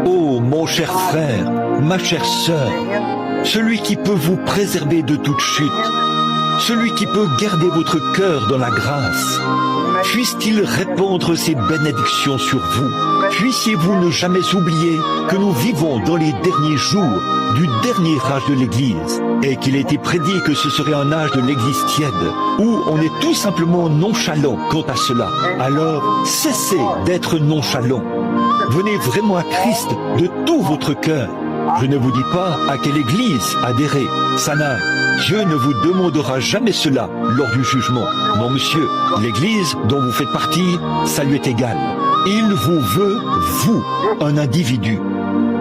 Oh, mon cher frère, ma chère sœur, celui qui peut vous préserver de toute chute, celui qui peut garder votre cœur dans la grâce, puisse-t-il répandre ses bénédictions sur vous. Puissiez-vous ne jamais oublier que nous vivons dans les derniers jours du dernier âge de l'Église et qu'il a été prédit que ce serait un âge de l'Église tiède où on est tout simplement nonchalant quant à cela. Alors, cessez d'être nonchalant. Venez vraiment à Christ de tout votre cœur. Je ne vous dis pas à quelle Église adhérer. Dieu ne vous demandera jamais cela lors du jugement. Non, monsieur, l'Église dont vous faites partie, ça lui est égal. Il vous veut, vous, un individu.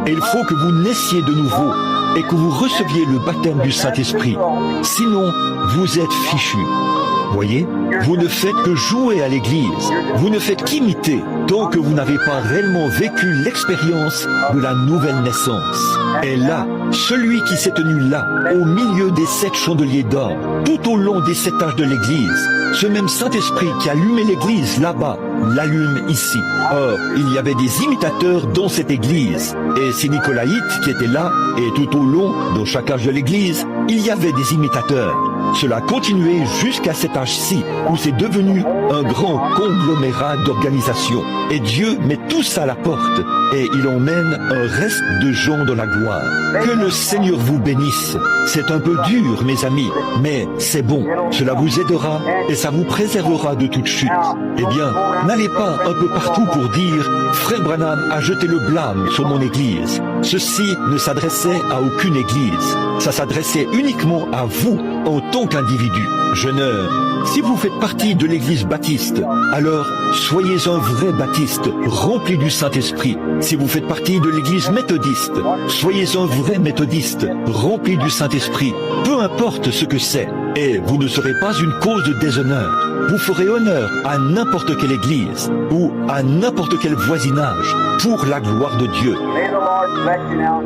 Et il faut que vous naissiez de nouveau et que vous receviez le baptême du Saint-Esprit. Sinon, vous êtes fichu. Voyez, vous ne faites que jouer à l'Église. Vous ne faites qu'imiter tant que vous n'avez pas réellement vécu l'expérience de la nouvelle naissance. Et là, celui qui s'est tenu là, au milieu des 7 chandeliers d'or, tout au long des 7 âges de l'Église, ce même Saint-Esprit qui allumait l'Église là-bas, l'allume ici. Or, il y avait des imitateurs dans cette Église. Et ces Nicolaïtes qui étaient là, et tout au long, dans chaque âge de l'Église, il y avait des imitateurs. Cela a continué jusqu'à cet âge-ci, où c'est devenu un grand conglomérat d'organisations. Et Dieu met tout ça à la porte, et il emmène un reste de gens dans la gloire. Que le Seigneur vous bénisse. C'est un peu dur, mes amis, mais c'est bon. Cela vous aidera, et ça vous préservera de toute chute. Eh bien, n'allez pas un peu partout pour dire « Frère Branham a jeté le blâme sur mon Église ». Ceci ne s'adressait à aucune Église. Ça s'adressait uniquement à vous, en tant qu'individu. Jeuneur, si vous faites partie de l'Église baptiste, alors soyez un vrai baptiste, rempli du Saint-Esprit. Si vous faites partie de l'Église méthodiste, soyez un vrai méthodiste, rempli du Saint-Esprit. Peu importe ce que c'est, et vous ne serez pas une cause de déshonneur. Vous ferez honneur à n'importe quelle Église, ou à n'importe quel voisinage, pour la gloire de Dieu. May the Lord bless you now.